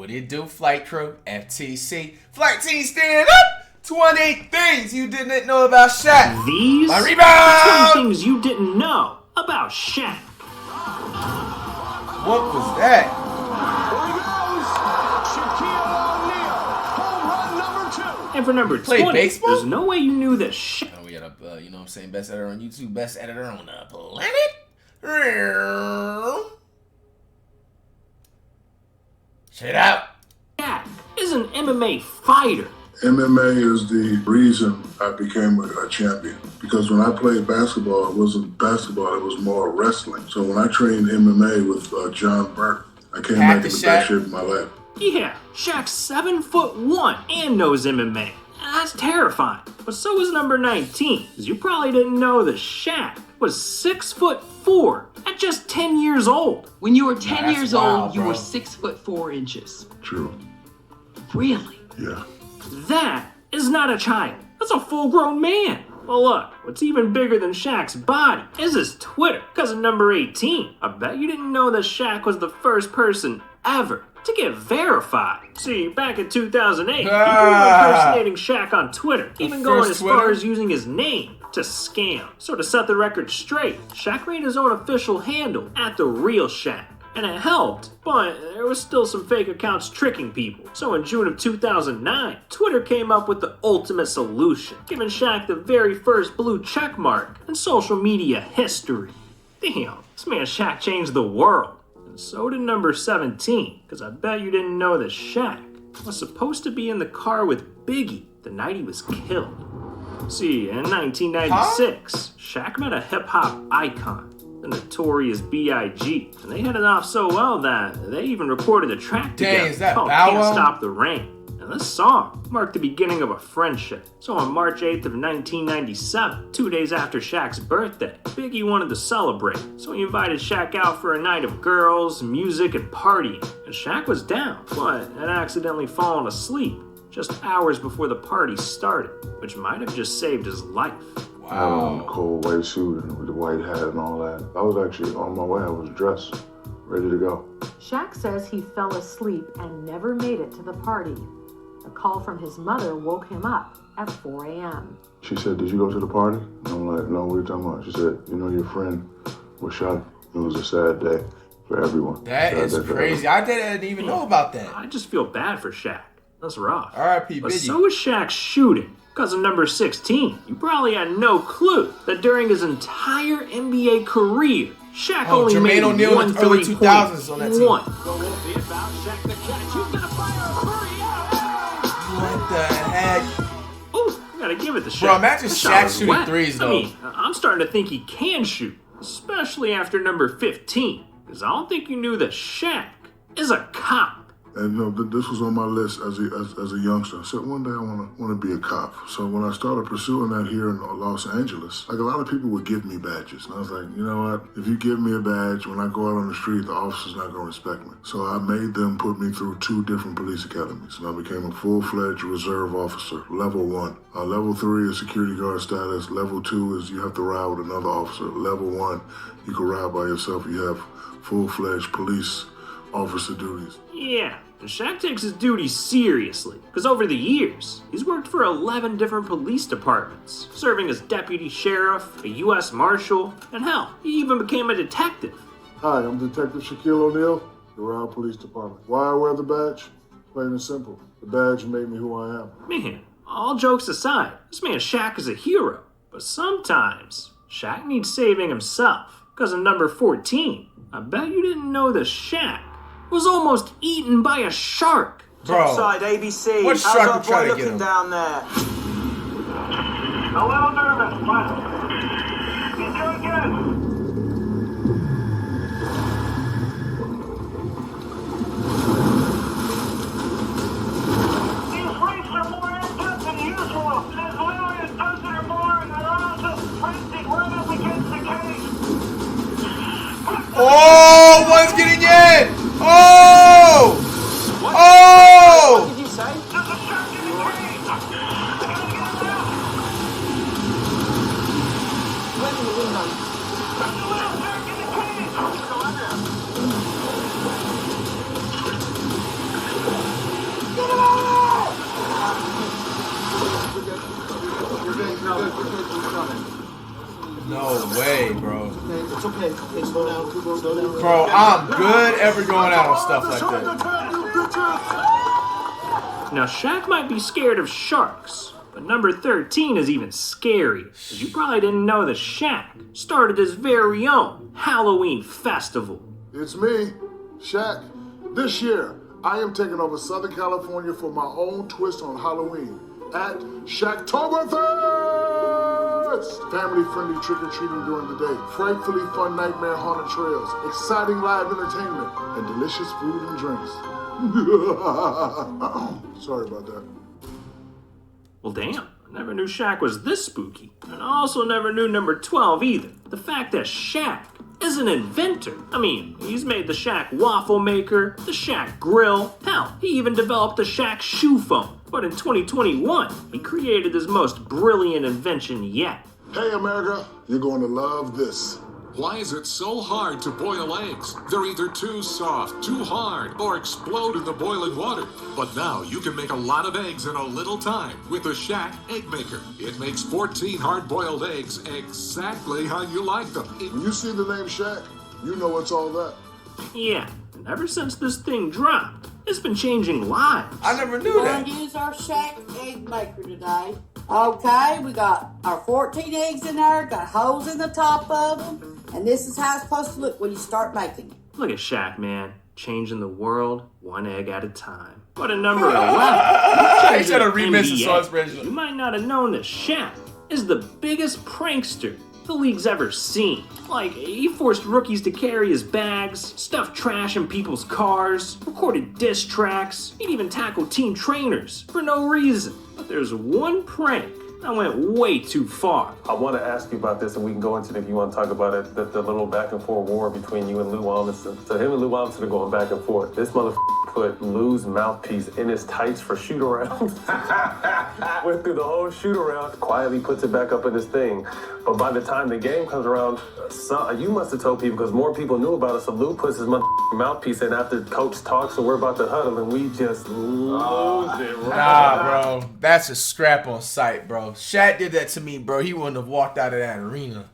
What it do, flight crew? FTC. Flight team stand up! 20 things you didn't know about Shaq. These My rebound! 20 things you didn't know about Shaq. What was that? And for number Play 20, baseball? there's no way you knew that Shaq. Oh, we got a, you know what I'm saying, best editor on YouTube, best editor on the planet. Shut out. Shaq is an MMA fighter. MMA is the reason I became a champion. Because when I played basketball, it wasn't basketball, it was more wrestling. So when I trained MMA with John Burke, I came back in the best shape of my life. Yeah, Shaq's 7'1" and knows MMA. That's terrifying. But so is number 19, because you probably didn't know that Shaq was 6'4" at just 10 years old. When you were 10 years old, you bro. were 6'4". True. Really? Yeah. That is not a child. That's a full-grown man. Well, look, what's even bigger than Shaq's body is his Twitter, because of number 18. I bet you didn't know that Shaq was the first person ever to get verified. See, back in 2008, people were impersonating Shaq on Twitter, even going as far as using his name to scam. So to set the record straight, Shaq made his own official handle at The Real Shaq. And it helped, but there was still some fake accounts tricking people. So in June of 2009, Twitter came up with the ultimate solution, giving Shaq the very first blue check mark in social media history. Damn, this man Shaq changed the world. And so did number 17, because I bet you didn't know that Shaq was supposed to be in the car with Biggie the night he was killed. See, in 1996, Shaq met a hip-hop icon, the notorious B.I.G., and they hit it off so well that they even recorded a track together is that called Bow Can't Wow? Stop the Rain. And this song marked the beginning of a friendship. So on March 8th of 1997, 2 days after Shaq's birthday, Biggie wanted to celebrate. So he invited Shaq out for a night of girls, music, and partying. And Shaq was down, but had accidentally fallen asleep just hours before the party started, which might have just saved his life. I had on the cold white suit and with the white hat and all that. I was actually on my way. I was dressed, ready to go. Shaq says he fell asleep and never made it to the party. A call from his mother woke him up at 4 a.m. She said, "Did you go to the party?" And I'm like, "No, what are you talking about?" She said, "You know your friend was shot. It was a sad day for everyone." That is crazy. I didn't even know about that. I just feel bad for Shaq. That's rough. R.I.P. But Biggie. so was Shaq's shooting. Because of number 16, you probably had no clue that during his entire NBA career, Shaq only Jermaine made O'Neal one in the early 2000s on that team. One. What the heck? Ooh, I gotta give it to Shaq. Bro, imagine That Shaq shot was shooting wet. threes, though. I mean, I'm starting to think he can shoot, especially after number 15. Because I don't think you knew that Shaq is a cop. And you know, this was on my list as a youngster. I said one day I want to be a cop. So when I started pursuing that here in Los Angeles, like a lot of people would give me badges. And I was like, you know what? If you give me a badge, when I go out on the street, the officer's not going to respect me. So I made them put me through 2 different police academies. And I became a full-fledged reserve officer, level 1. Level 3 is security guard status. Level 2 is you have to ride with another officer. Level 1, you can ride by yourself. You have full-fledged police officer duties. Yeah, and Shaq takes his duties seriously, because over the years, he's worked for 11 different police departments, serving as deputy sheriff, a U.S. marshal, and hell, he even became a detective. Hi, I'm Detective Shaquille O'Neal, the Royal Police Department. Why I wear the badge? Plain and simple. The badge made me who I am. Man, all jokes aside, this man Shaq is a hero, but sometimes Shaq needs saving himself, because of number 14. I bet you didn't know that Shaq was almost eaten by a shark. Bro, Topside ABC. what How's shark our would try boy to get looking him? down there? A little nervous, but he's doing good. These rates are more in-depth than usual. There's literally a dozen or more, and they're all just prancing right up against the cage. Oh, one's getting in! Oh! Oh! What did you say? There's a shark in the cage. I gotta get him out. It's okay. Okay, slow down. Slow down. Bro, I'm good ever going out on stuff like that. Now, Shaq might be scared of sharks, but number 13 is even scary, as you probably didn't know that Shaq started his very own Halloween festival. It's me, Shaq. This year, I am taking over Southern California for my own twist on Halloween at Shaqtoberfest! Family-friendly trick-or-treating during the day, frightfully fun nightmare haunted trails, exciting live entertainment, and delicious food and drinks. Sorry about that. Well, damn, I never knew Shaq was this spooky. And I also never knew number 12 either. The fact that Shaq is an inventor. I mean, he's made the Shaq waffle maker, the Shaq grill. Hell, he even developed the Shaq shoe phone. But in 2021, he created his most brilliant invention yet. Hey, America, you're going to love this. Why is it so hard to boil eggs? They're either too soft, too hard, or explode in the boiling water. But now you can make a lot of eggs in a little time with the Shaq Egg Maker. It makes 14 hard-boiled eggs exactly how you like them. When you see the name Shaq, you know it's all that. Yeah, and ever since this thing dropped, it's been changing lives. I never knew We're that. going to use our Shaq Egg Maker today. Okay, we got our 14 eggs in there, got holes in the top of them, and this is how it's supposed to look when you start making it. Look at Shaq, man, changing the world one egg at a time. But at number 11, They should have remixed the NBA. sauce original. You might not have known that Shaq is the biggest prankster the league's ever seen. Like, he forced rookies to carry his bags, stuffed trash in people's cars, recorded diss tracks, he'd even tackle team trainers for no reason. But there's one prank that went way too far. I want to ask you about this, and we can go into it if you want to talk about it, the little back and forth war between you and Lou Almondson. So him and Lou Almondson are going back and forth. This motherfucker put Lou's mouthpiece in his tights for shoot-around. Went through the whole shoot-around, quietly puts it back up in his thing. But by the time the game comes around, you must have told people, because more people knew about it, so Lou puts his mouthpiece in after coach talks, so we're about to huddle, and we just lose it. Nah, bro. That's a scrap on sight, bro. Shaq did that to me, bro. He wouldn't have walked out of that arena.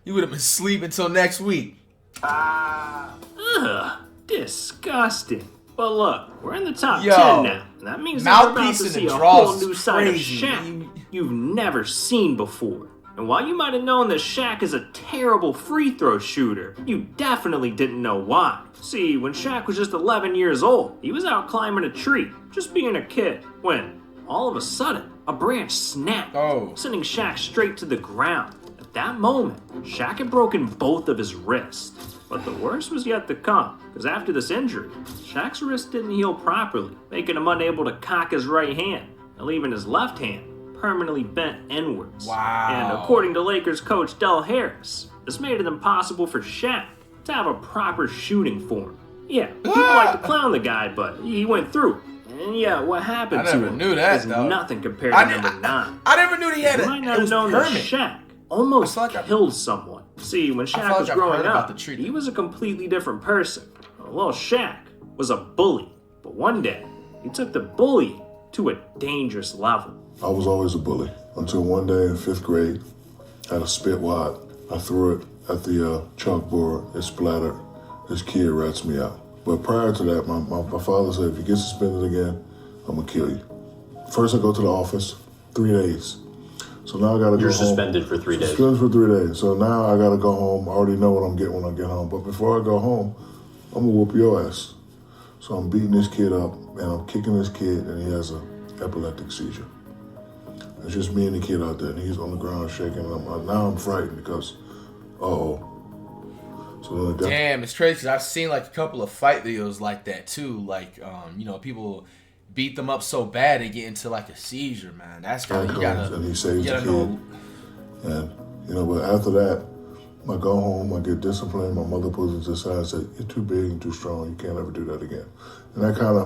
He would have been asleep until next week. Ugh, disgusting. But look, we're in the top Yo, 10 now. And that means that we're about mouthpiece to in see the a draws whole new is side of crazy. Shaq you've never seen before. And while you might have known that Shaq is a terrible free throw shooter, you definitely didn't know why. See, when Shaq was just 11 years old, he was out climbing a tree, just being a kid, when all of a sudden, a branch snapped, sending Shaq straight to the ground. At that moment, Shaq had broken both of his wrists. But the worst was yet to come, because after this injury, Shaq's wrist didn't heal properly, making him unable to cock his right hand, and leaving his left hand permanently bent inwards. Wow. And according to Lakers coach Del Harris, this made it impossible for Shaq to have a proper shooting form. Yeah, people like to clown the guy, but he went through it. And yeah, what happened I to never him knew that, is though. nothing compared to number 9. I never knew he had You it. might not It have was known that permanent. Shaq almost killed someone. See, when feel Shaq like was I've growing heard about up, the treatment. he was a completely different person. Well, Shaq was a bully, but one day, he took the bullying to a dangerous level. I was always a bully until one day in 5th grade, I had a spit wad. I threw it at the chalkboard. It splattered. This kid rats me out. But prior to that, my father said, if you get suspended again, I'm gonna kill you. First I go to the office, 3 days. So now I gotta go home. You're suspended for 3 days. Suspended for 3 days. So now I gotta go home. I already know what I'm getting when I get home. But before I go home, I'm gonna whoop your ass. So I'm beating this kid up, and I'm kicking this kid, and he has an epileptic seizure. It's just me and the kid out there, and he's on the ground shaking. And now I'm frightened because, So then Damn, it's crazy 'cause I've seen like a couple of fight videos like that too. Like, people beat them up so bad they get into like a seizure, man. That's kind of you gotta. And he saves the kid. Know. And but after that, I go home, I get disciplined. My mother pulls us aside and said, "You're too big and too strong. You can't ever do that again." And that kind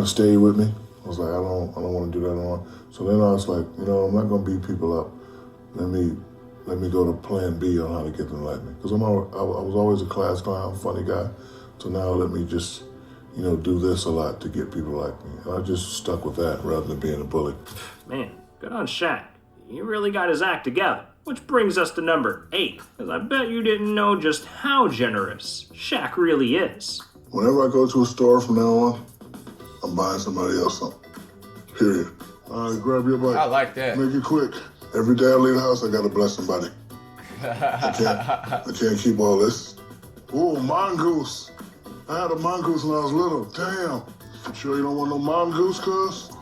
of stayed with me. I was like, I don't want to do that anymore. So then I was like, I'm not gonna beat people up. Let me go to plan B on how to get them to like me. Because I was always a class clown, funny guy. So now let me just, do this a lot to get people like me. And I just stuck with that rather than being a bully. Man, good on Shaq. He really got his act together. Which brings us to number 8, because I bet you didn't know just how generous Shaq really is. Whenever I go to a store from now on, I'm buying somebody else something. Period. All right, grab your bike. I like that. Make it quick. Every day I leave the house, I gotta bless somebody. I can't keep all this. Ooh, mongoose. I had a mongoose when I was little. Damn. You sure you don't want no mongoose, cuz?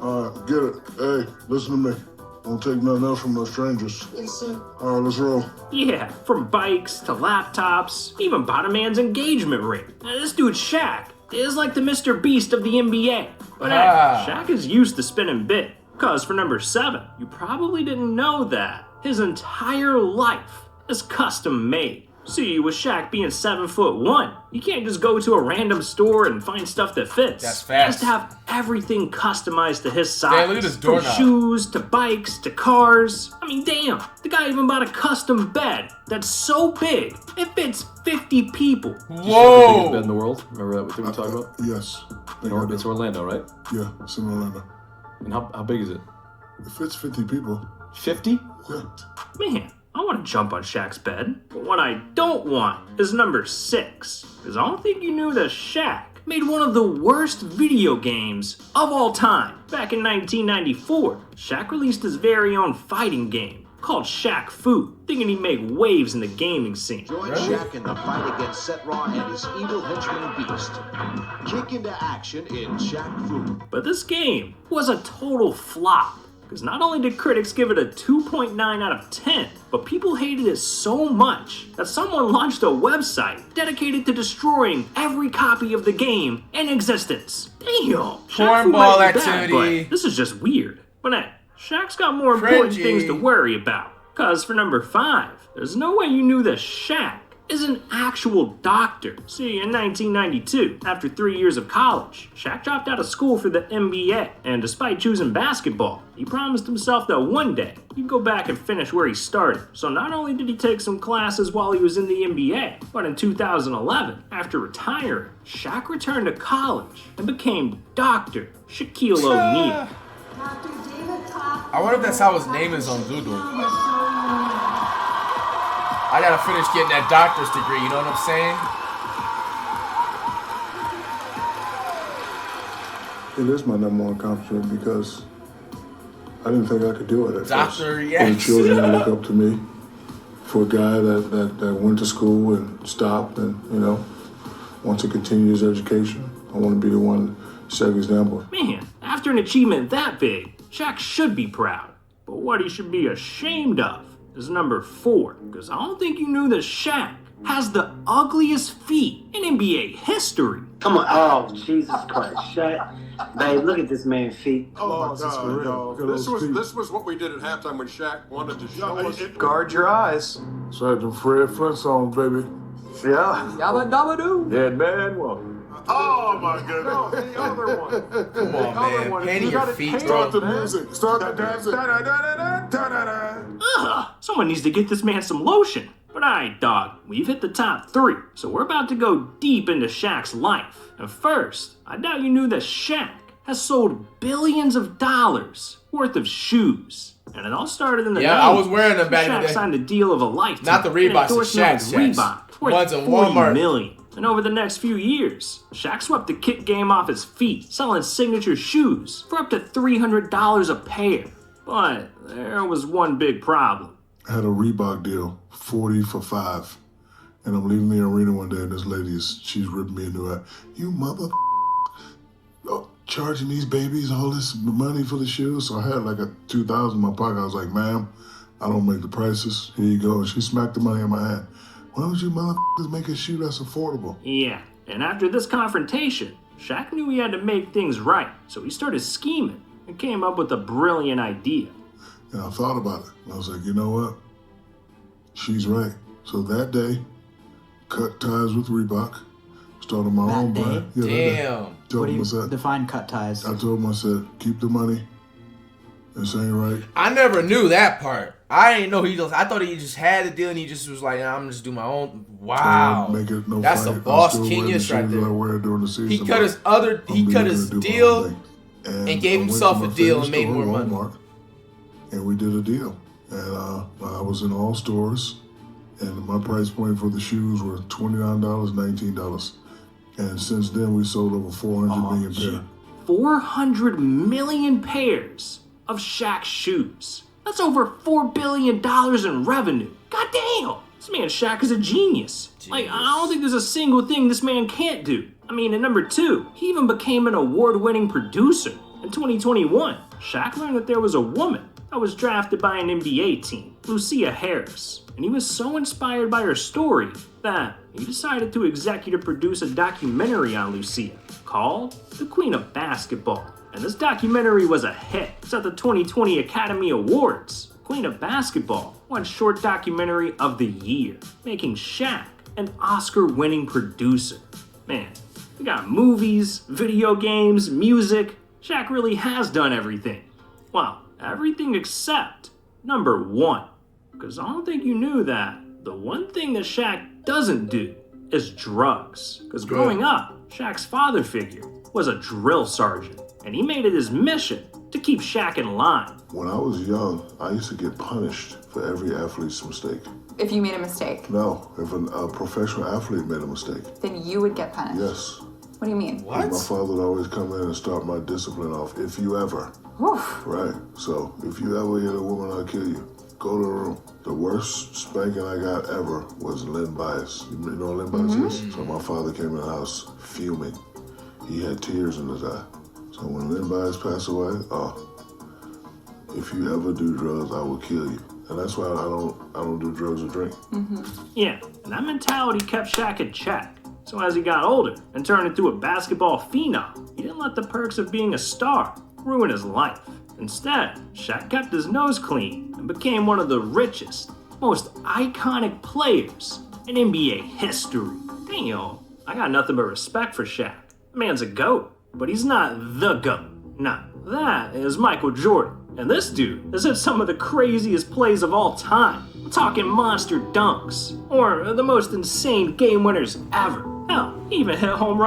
All right, get it. Hey, listen to me. Don't take nothing else from no strangers. Yes, sir. All right, let's roll. Yeah, from bikes to laptops, even bought a man's engagement ring. Now, this dude Shaq is like the Mr. Beast of the NBA. But hey, Shaq is used to spinning big. Cause for number 7, you probably didn't know that his entire life is custom made. See, with Shaq being 7'1", you can't just go to a random store and find stuff that fits. That's fast. He has to have everything customized to his size. Damn, look at this doorknob. From shoes to bikes to cars. I mean, damn, the guy even bought a custom bed that's so big it fits 50 people. Whoa! Biggest bed in the world. Remember that? What did we talk about? Yes. It's Orlando, right? Yeah, it's in Orlando. And how big is it? It fits 50 people. 50? Yeah. Man, I want to jump on Shaq's bed. But what I don't want is number 6. Because I don't think you knew that Shaq made one of the worst video games of all time. Back in 1994, Shaq released his very own fighting game called Shaq Fu, thinking he'd make waves in the gaming scene. Join Shaq in the fight against Setra and his evil henchman Beast. Kick into action in Shaq Fu. But this game was a total flop. Because not only did critics give it a 2.9 out of 10, but people hated it so much that someone launched a website dedicated to destroying every copy of the game in existence. Damn! Shaq Fu Cornball might be bad, activity. but this is just weird. But hey, Shaq's got more important Cringy. things to worry about. Cause for number 5, there's no way you knew that Shaq is an actual doctor. See, in 1992, after 3 years of college, Shaq dropped out of school for the NBA, and despite choosing basketball, he promised himself that one day he'd go back and finish where he started. So not only did he take some classes while he was in the NBA, but in 2011, after retiring, Shaq returned to college and became Dr. Shaquille O'Neal. I wonder if that's how his name is on Google. I gotta finish getting that doctor's degree, you know what I'm saying? It is my number one accomplishment because I didn't think I could do it at Doctor, first. yes. For the children that look up to me, for a guy that went to school and stopped and, wants to continue his education. I want to be the one to set an example. Man, after an achievement that big, Shaq should be proud. But what he should be ashamed of is number 4, because I don't think you knew that Shaq has the ugliest feet in NBA history. Come on, oh, Jesus Christ, Shaq. Babe, look at this man's feet. Oh, God, this was what we did at halftime when Shaq wanted to show us. Guard your eyes. It's like the Fred Flintstones, baby. Yeah. Yabba dabba doo. Dead man, well. Oh, my goodness. The other one. Come on, man. Painting your feet, bro. Start the music. Start the music. Ugh, someone needs to get this man some lotion. But alright, dog, we've hit the top 3, so we're about to go deep into Shaq's life. And first, I doubt you knew that Shaq has sold billions of dollars worth of shoes. And it all started in the 90s. I was wearing them back in the Shaq day. signed a deal of a lifetime. Not the Reeboks, the Shaq's. Reebok, worth Ones in $40 Walmart. million. And over the next few years, Shaq swept the kick game off his feet, selling signature shoes for up to $300 a pair. But there was one big problem. I had a Reebok deal, 40 for 5. And I'm leaving the arena one day and this lady she's ripping me a new eye. You mother charging these babies all this money for the shoes. So I had like a $2,000 in my pocket. I was like, ma'am, I don't make the prices. Here you go. And she smacked the money in my hand. Why don't you motherfuckers make a shoe that's affordable? Yeah, and after this confrontation, Shaq knew he had to make things right. So he started scheming and came up with a brilliant idea. And I thought about it. And I was like, you know what? She's right. So that day, cut ties with Reebok. Started my own brand. Yeah, Damn. Told him, I said, Define cut ties. I told him, I said, keep the money. This ain't right. I never knew that part. I didn't know I thought he just had the deal and he just was like, I'm just do my own. Wow. Make it no That's fight. the boss I'm still wearing the genius right shoes that I there. wear during the season, He cut his deal and gave himself a deal and made more money. And we did a deal. And I was in all stores, and my price point for the shoes were $29, $19. And since then, we sold over 400 million pairs. 400 million pairs of Shaq shoes. That's over $4 billion in revenue. God damn! This man Shaq is a genius. Like, I don't think there's a single thing this man can't do. I mean, at number 2, he even became an award-winning producer. In 2021, Shaq learned that there was a woman that was drafted by an NBA team, Lucia Harris. And he was so inspired by her story that he decided to executive produce a documentary on Lucia called The Queen of Basketball. And this documentary was a hit. It's at the 2020 Academy Awards. Queen of Basketball won Short Documentary of the Year, making Shaq an Oscar-winning producer. Man, we got movies, video games, music. Shaq really has done everything. Well, everything except number 1. Because I don't think you knew that the one thing that Shaq doesn't do is drugs. Because growing up, Shaq's father figure was a drill sergeant, and he made it his mission to keep Shaq in line. When I was young, I used to get punished for every athlete's mistake. If you made a mistake? No, if a professional athlete made a mistake. Then you would get punished? Yes. What do you mean? My father would always come in and start my discipline off, if you ever. Oof. Right, so if you ever hit a woman, I'll kill you. Go to the room. The worst spanking I got ever was Lynn Bias. You know what Lynn Bias is? So my father came in the house fuming. He had tears in his eye. So when Lynn Bias passed away, if you ever do drugs, I will kill you. And that's why I don't do drugs or drink. Yeah, and that mentality kept Shaq in check. So as he got older and turned into a basketball phenom, he didn't let the perks of being a star ruin his life. Instead, Shaq kept his nose clean and became one of the richest, most iconic players in NBA history. Damn, I got nothing but respect for Shaq. The man's a GOAT, but he's not the GOAT. Nah, that is Michael Jordan. And this dude has hit some of the craziest plays of all time. I'm talking monster dunks, or the most insane game winners ever. Hell, he even hit home runs